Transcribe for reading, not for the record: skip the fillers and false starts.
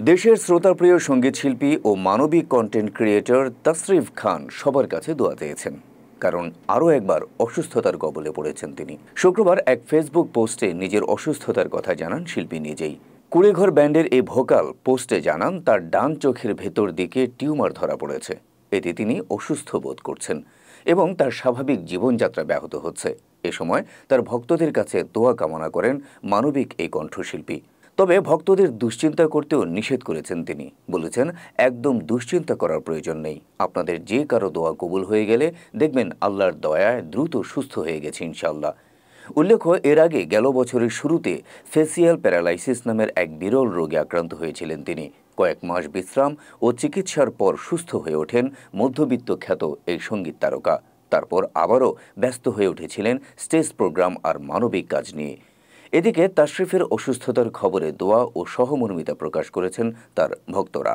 দেশের শ্রোতাপ্রিয় সঙ্গীতশিল্পী ও মানবিক content creator Tasrif খান সবার কাছে দোয়া চেয়েছেন, কারণ আরও একবার অসুস্থতার কবলে পড়েছেন তিনি। শুক্রবার এক ফেসবুক পোস্টে নিজের অসুস্থতার কথা জানান শিল্পী নিজেই। কুড়েঘর ব্যান্ডের এই ভোকাল পোস্টে জানান তার ডান চোখের ভেতর দিকে টিউমার ধরা পড়েছে। এতে তিনি অসুস্থ বোধ করছেন এবং তার স্বাভাবিক জীবনযাত্রা ব্যাহত হচ্ছে। এ সময় তার ভক্তদের কাছে দোয়া কামনা করেন মানবিক এই কণ্ঠশিল্পী। তবে ভক্তদের দুশ্চিন্তা করতেও নিষেধ করেছেন তিনি। বলেছেন, একদম দুশ্চিন্তা করার প্রয়োজন নেই। আপনাদের যে কারো দোয়া কবুল হয়ে গেলে দেখবেন আল্লাহর দয়ায় দ্রুত সুস্থ হয়ে গেছে ইনশাআল্লাহ। উল্লেখ্য, এর আগে গেল বছরের শুরুতে ফেসিয়াল প্যারালাইসিস নামের এক বিরল রোগে আক্রান্ত হয়েছিলেন তিনি। কয়েক মাস বিশ্রাম ও চিকিৎসার পর সুস্থ হয়ে ওঠেন মধ্যবিত্ত খ্যাত এই সঙ্গীত তারকা। তারপর আবারও ব্যস্ত হয়ে উঠেছিলেন স্টেজ প্রোগ্রাম আর মানবিক কাজ নিয়ে। এদিকে তাশরিফের অসুস্থতার খবরে দোয়া ও সহমর্মিতা প্রকাশ করেছেন তার ভক্তরা।